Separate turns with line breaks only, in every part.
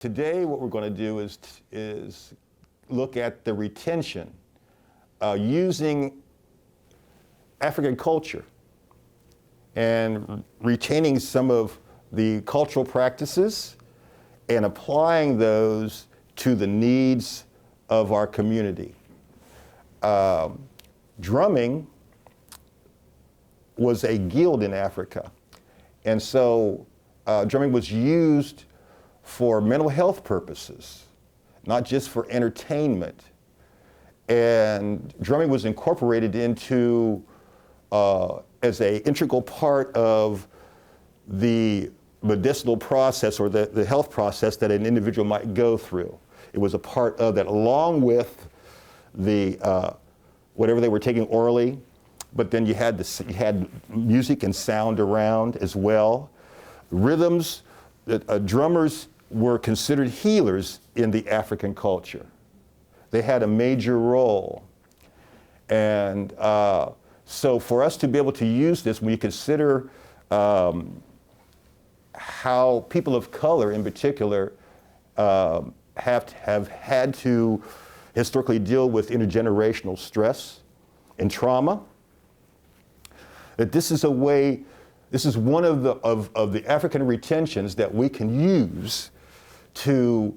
Today, what we're going to do is look at the retention using African culture and retaining some of the cultural practices and applying those to the needs of our community. Drumming was a guild in Africa, and so drumming was used for mental health purposes, not just for entertainment. And drumming was incorporated into as an integral part of the medicinal process or the health process that an individual might go through. It was a part of that, along with the whatever they were taking orally, but then you had music and sound around as well. Rhythms, drummers were considered healers in the African culture. They had a major role. And so for us to be able to use this, when you consider how people of color in particular have had to historically deal with intergenerational stress and trauma, that this is a way, this is one of the African retentions that we can use to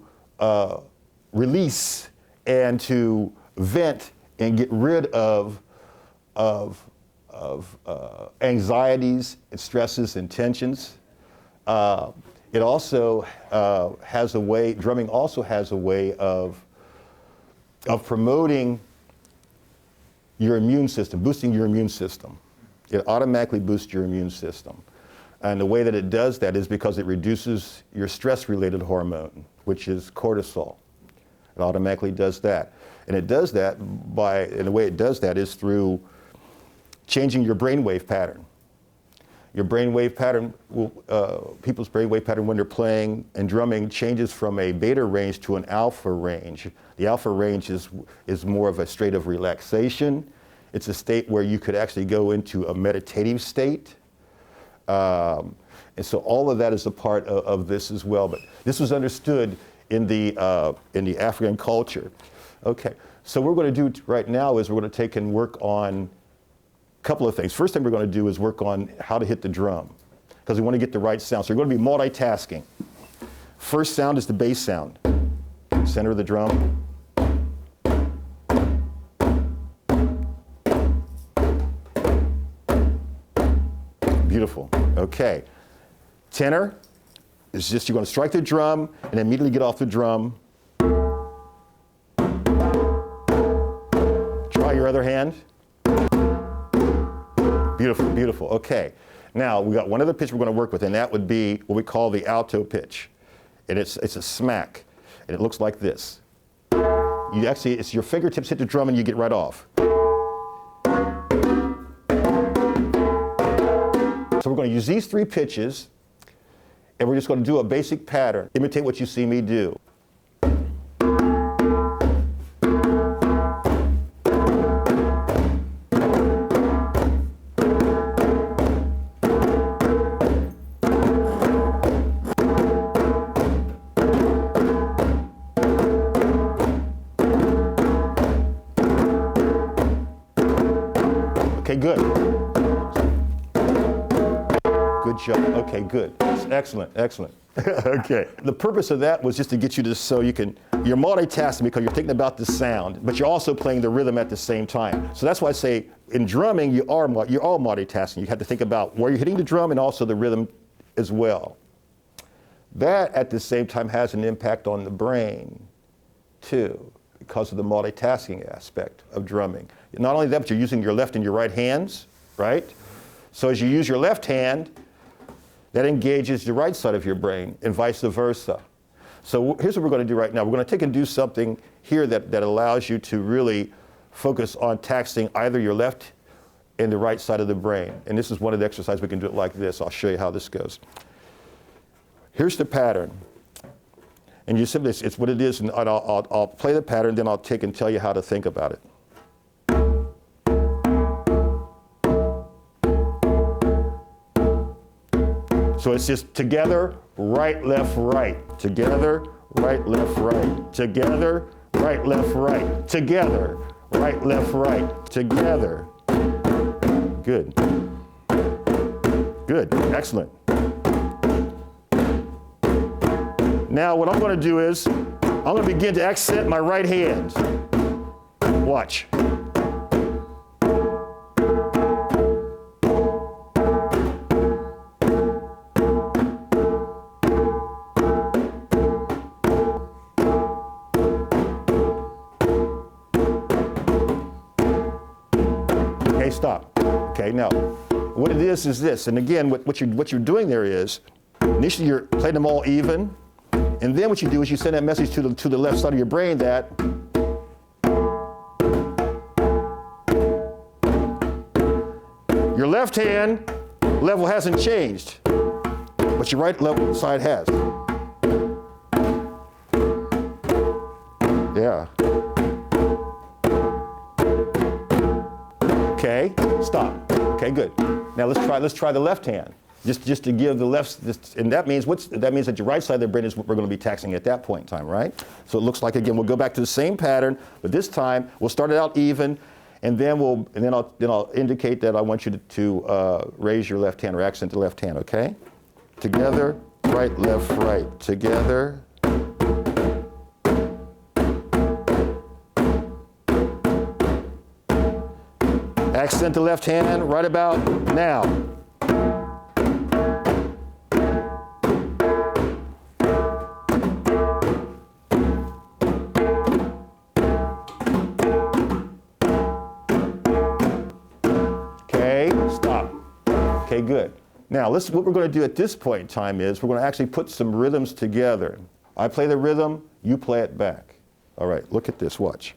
release and to vent and get rid of anxieties and stresses and tensions. It also has a way, drumming also has a way of promoting your immune system, boosting your immune system. It automatically boosts your immune system. And the way that it does that is because it reduces your stress-related hormone, which is cortisol. It automatically does that. And it does that and the way it does that is through changing your brainwave pattern. Your brainwave pattern, people's brainwave pattern when they're playing and drumming changes from a beta range to an alpha range. The alpha range is more of a state of relaxation. It's a state where you could actually go into a meditative state. And so all of that is a part of this as well. But this was understood in the African culture. Okay, so what we're going to do right now is we're going to take and work on a couple of things. First thing we're going to do is work on how to hit the drum, because we want to get the right sound. So we're going to be multitasking. First sound is the bass sound. Center of the drum. Beautiful. Okay. Tenor is just you're going to strike the drum and immediately get off the drum. Try your other hand. Beautiful, beautiful. Okay. Now we got one other pitch we're going to work with, and that would be what we call the alto pitch. And it's a smack, and it looks like this. You actually, it's your fingertips hit the drum and you get right off. So we're going to use these three pitches, and we're just going to do a basic pattern. Imitate what you see me do. Okay, good. Good job. Okay, good. Excellent, excellent. Okay. The purpose of that was just to get you to, so you're multitasking because you're thinking about the sound, but you're also playing the rhythm at the same time. So that's why I say in drumming, you're all multitasking. You have to think about where you're hitting the drum and also the rhythm as well. That at the same time has an impact on the brain too, because of the multitasking aspect of drumming. Not only that, but you're using your left and your right hands, right? So as you use your left hand, that engages the right side of your brain and vice versa. So here's what we're going to do right now. We're going to take and do something here that allows you to really focus on taxing either your left and the right side of the brain. And this is one of the exercises we can do it like this. I'll show you how this goes. Here's the pattern. And you simply, it's what it is, and I'll play the pattern, then I'll take and tell you how to think about it. So it's just together, right, left, right. Together, right, left, right. Together, right, left, right. Together, right, left, right. Together. Good. Good. Excellent. Now what I'm going to do is I'm going to begin to accent my right hand. Watch. Okay, stop. Okay, now what it is this, and again, what you're doing there is initially you're playing them all even, and then what you do is you send that message to the left side of your brain that your left hand level hasn't changed, but your right level side has. Yeah. Okay, stop. Okay, good. Now let's try the left hand. Just to give the left, and that means that your right side of the brain is what we're going to be taxing at that point in time, right? So it looks like, again, we'll go back to the same pattern, but this time we'll start it out even, and then I'll indicate that I want you to raise your left hand or accent the left hand, okay? Together, right, left, right. Together. Accent the left hand right about now. Okay, stop. Okay, good. Now, what we're going to do at this point in time is we're going to actually put some rhythms together. I play the rhythm, you play it back. All right, look at this, watch.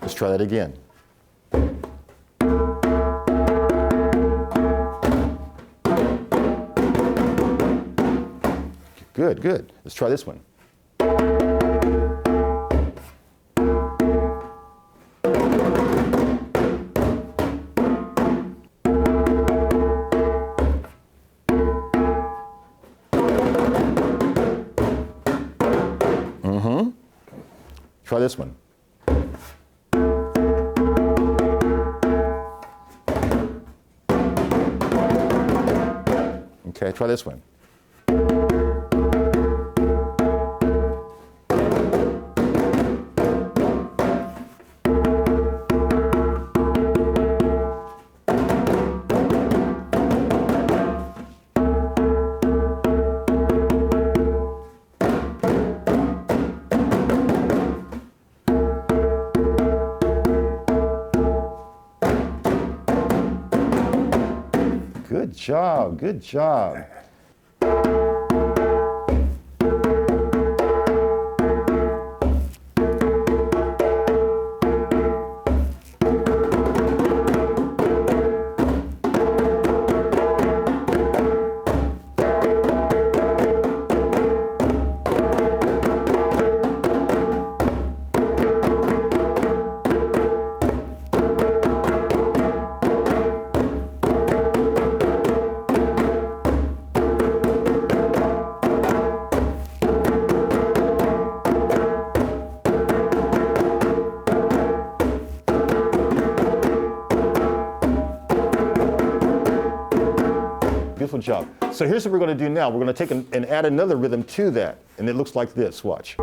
Let's try that again. Good, good. Let's try this one. Try this one. Okay, try this one. Good job, good job. Beautiful job. So here's what we're going to do now. We're going to take and add another rhythm to that. And it looks like this. Watch.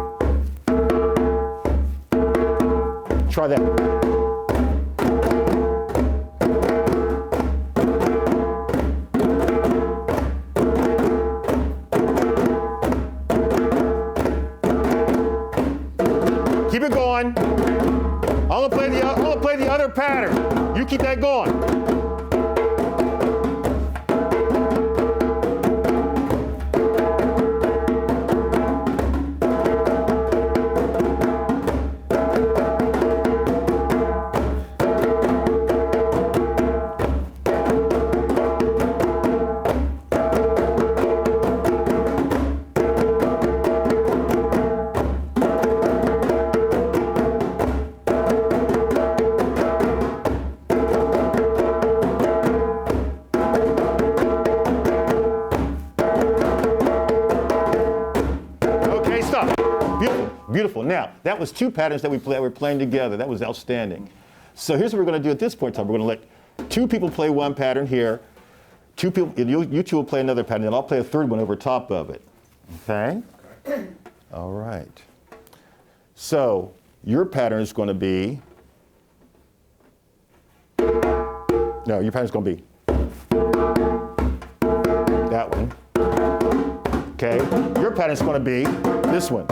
Try that. Keep it going. I'm going to play the other pattern. You keep that going. Beautiful. Now, that was 2 patterns that we were playing together. That was outstanding. So here's what we're going to do at this point in time. We're going to let 2 people play 1 pattern here. 2 people, you 2 will play another pattern, and I'll play a 3rd one over top of it. Okay? All right. So your pattern is going to be, no, your pattern is going to be that one. Okay? Your pattern is going to be this one.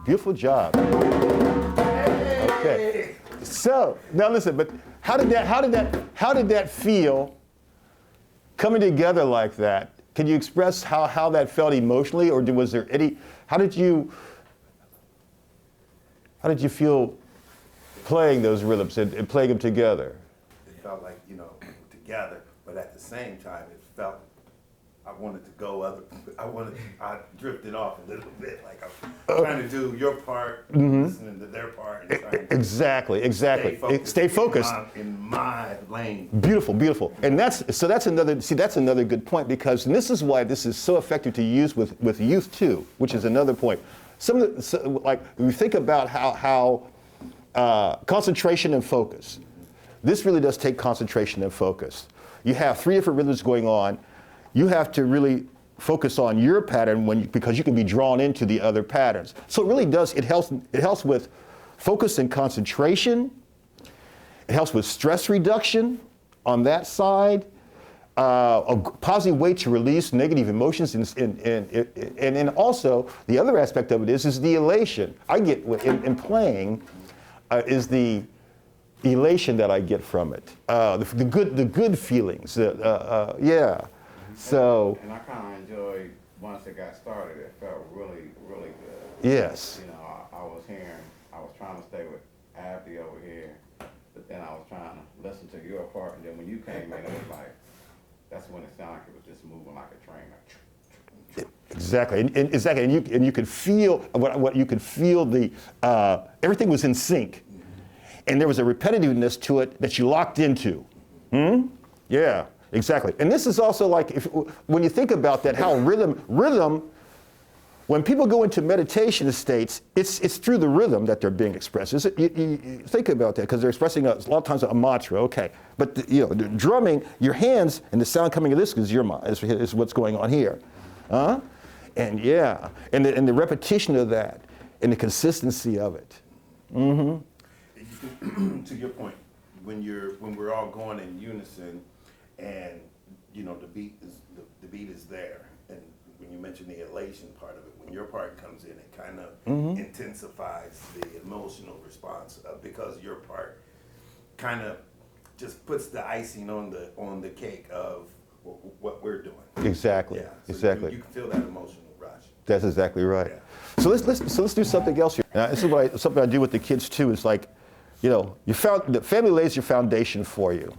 Beautiful job. Okay. So now listen, but how did that feel coming together like that? Can you express how that felt emotionally, or was there any? How did you feel playing those rhythms and playing them together?
It felt like, together, but at the same time, it felt I wanted to go I drifted off a little bit, like I'm trying to do your part, listening to their part, and trying to
stay focused
in my lane.
Beautiful, and that's another good point, because and this is why this is so effective to use with youth too, which is another point. Like we think about how concentration and focus. This really does take concentration and focus. You have 3 different rhythms going on. You have to really focus on your pattern because you can be drawn into the other patterns. So it really does, it helps with focus and concentration. It helps with stress reduction on that side. A positive way to release negative emotions, and then also the other aspect of it is the elation. I get in playing is the elation that I get from it. The good feelings. Yeah. So.
And I kind of enjoyed once it got started. It felt really, really good.
Yes.
I was trying to stay with Abby over here, but then I was trying to listen to your part, and then when you came in, it was like, that's when it sounded like it was just moving like a train. Like,
exactly, and you could feel what you could feel everything was in sync, and there was a repetitiveness to it that you locked into. Yeah. Exactly, and this is also like when you think about that, how rhythm. When people go into meditation states, it's through the rhythm that they're being expressed. You think about that, because they're expressing a lot of times a mantra. Okay, but the drumming, your hands and the sound coming of this is what's going on here, and yeah, and the repetition of that and the consistency of it.
To your point, when we're all going in unison. And the beat is there, and when you mention the elation part of it, when your part comes in, it kind of intensifies the emotional response because your part kind of just puts the icing on the cake of what we're doing.
Exactly.
Yeah, so
Exactly.
You can feel that emotional rush.
That's exactly right.
Yeah.
So let's do something else here. Now, this is something I do with the kids too. Is like, the family lays your foundation for you.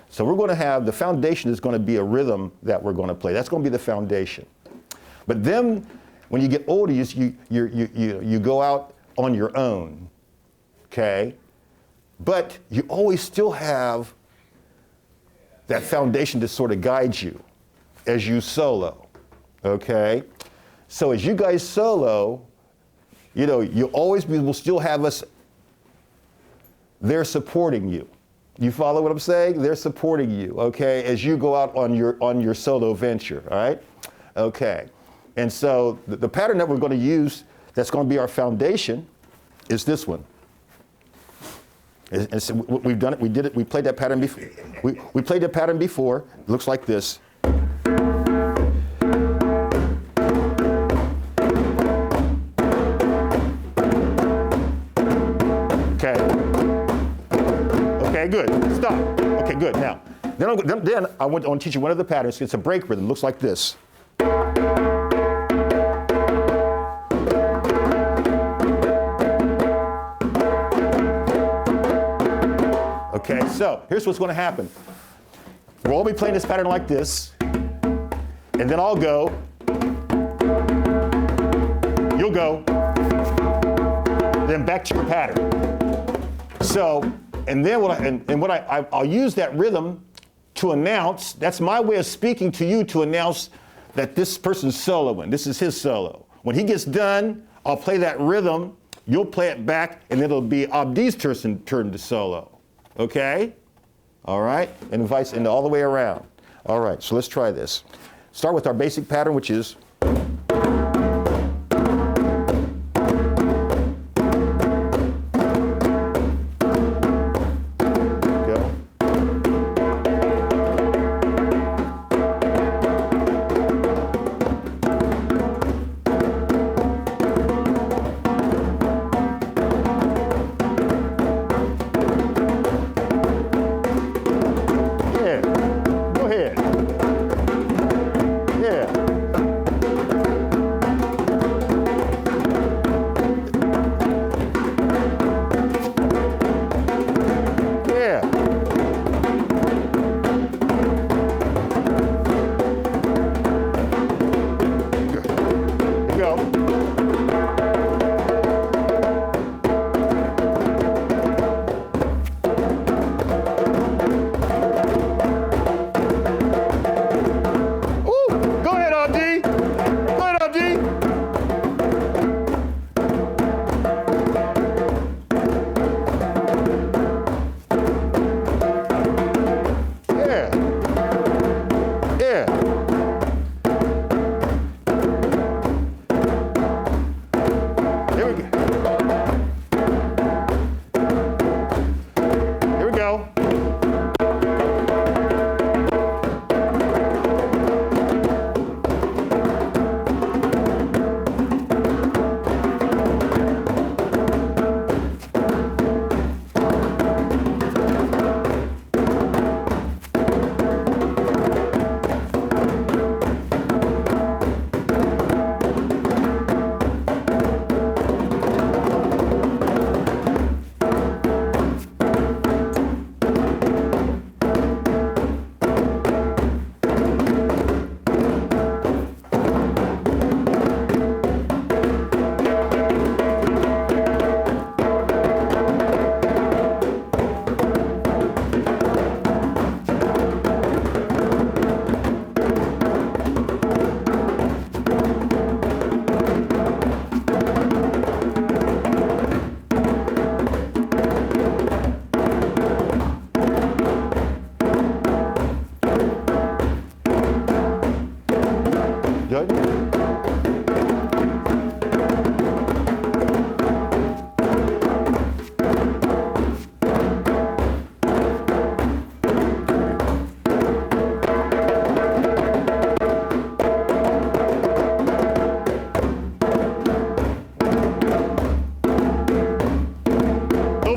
So we're going to have the foundation is going to be a rhythm that we're going to play. That's going to be the foundation. But then, when you get older, you go out on your own. Okay. But you always still have that foundation to sort of guide you as you solo. Okay. So as you guys solo, you always will still have us there supporting you. You follow what I'm saying? They're supporting you, okay, as you go out on your solo venture, all right? Okay. And so the pattern that we're going to use that's going to be our foundation is this one. And so we've done it, we played that pattern before. We played that pattern before. It looks like this. Okay, good. Stop. Okay, good. Now, then I want to teach you one of the patterns. It's a break rhythm. It looks like this. Okay, so here's what's going to happen. We'll all be playing this pattern like this, and then I'll go. You'll go. Then back to your pattern. So. And then I'll use that rhythm to announce, that's my way of speaking to you to announce that this person's soloing. This is his solo. When he gets done, I'll play that rhythm, you'll play it back, and it'll be Abdi's turn to solo. Okay? All right? And all the way around. All right, so let's try this. Start with our basic pattern, which is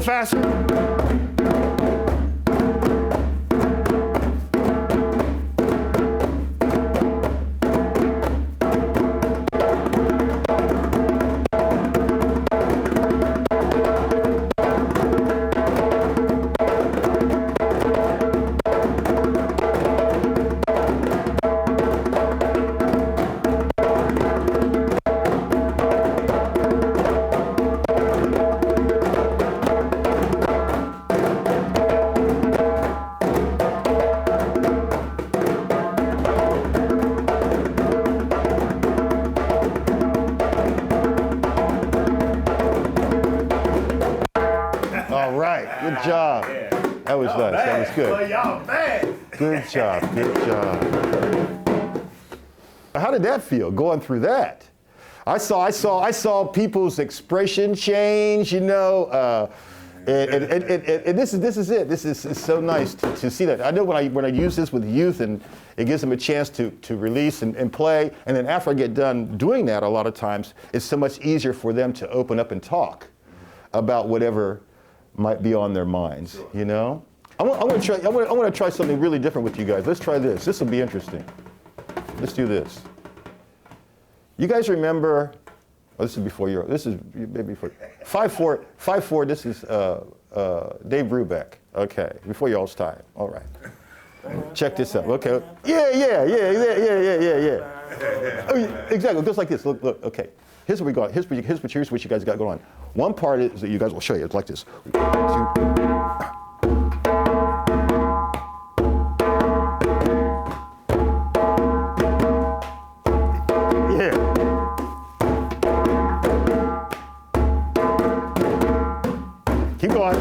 faster. Good job.
Yeah.
That was nice. That was good.
Well, y'all bad.
Good job. Good job. How did that feel, going through that? I saw people's expression change, you know, and this is it. This is so nice to see that. I know when I use this with youth, and it gives them a chance to release and play, and then after I get done doing that, a lot of times it's so much easier for them to open up and talk about whatever might be on their minds. You know, I want to try something really different with you guys. Let's try this. This will be interesting. Let's do this. You guys remember? Oh, this is before your. This is maybe before 5/4. This is Dave Brubeck. Okay, before y'all's time. All right. Check this out. Okay. Yeah. Oh, yeah, exactly. It goes like this. Look. Okay. Here's what we got. Here's what you guys got going on. One part is that you guys will show you. It's like this. 1, 2. Keep going.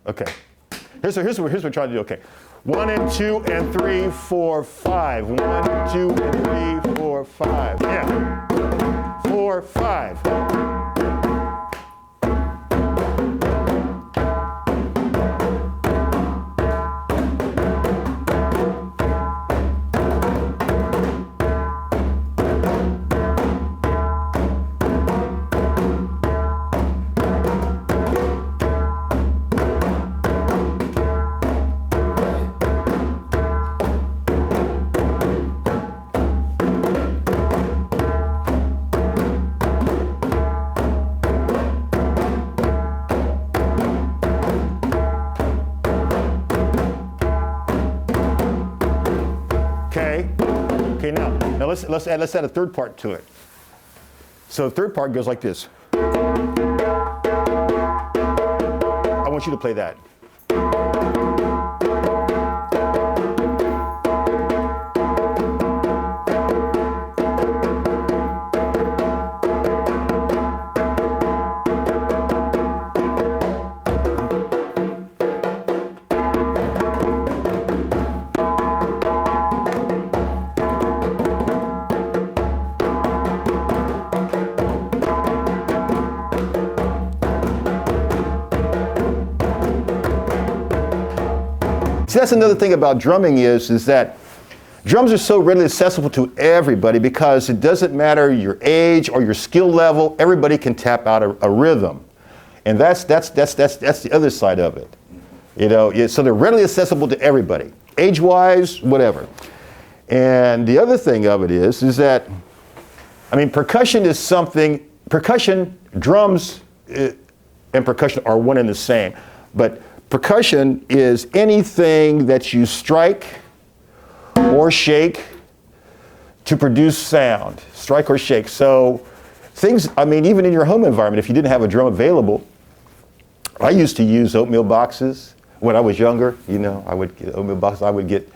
Okay. Here's what we're trying to do. Okay. 1 and 2 and 3, 4, 5. 1, 2 and 3, 4, 5. Yeah. 4, 5. Okay, now let's add a third part to it. So the third part goes like this. I want you to play that. See, that's another thing about drumming is that drums are so readily accessible to everybody because it doesn't matter your age or your skill level. Everybody can tap out a rhythm, and that's the other side of it. You know, so they're readily accessible to everybody, age-wise, whatever. And the other thing of it is that, I mean, percussion is something. Percussion, drums, and percussion are one and the same, but percussion is anything that you strike or shake to produce sound. Strike or shake. So things, I mean, even in your home environment, if you didn't have a drum available, I used to use oatmeal boxes when I was younger. You know, I would get oatmeal boxes. I would get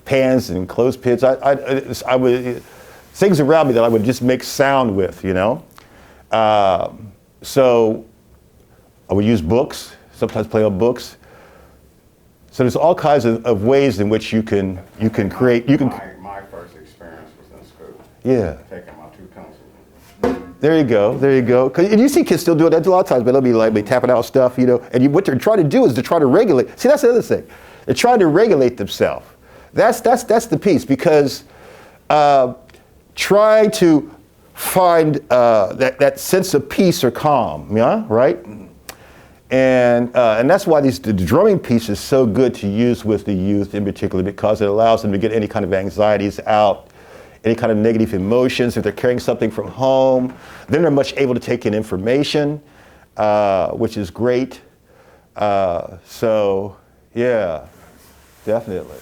pans and clothespins. I would things around me that I would just make sound with. You know, so I would use books. Sometimes play on books. So there's all kinds of ways in which you can create.
My first experience was in school.
Yeah.
Taking my 2 pencils.
There you go. There you go. And you see kids still do it a lot of times, but they'll be like tapping out stuff, you know. And what they're trying to do is to try to regulate. See, that's the other thing. They're trying to regulate themselves. That's the piece, because try to find that sense of peace or calm. Yeah. Right. And that's why the drumming piece is so good to use with the youth in particular, because it allows them to get any kind of anxieties out, any kind of negative emotions. If they're carrying something from home, then they're much able to take in information, which is great. So, yeah, definitely.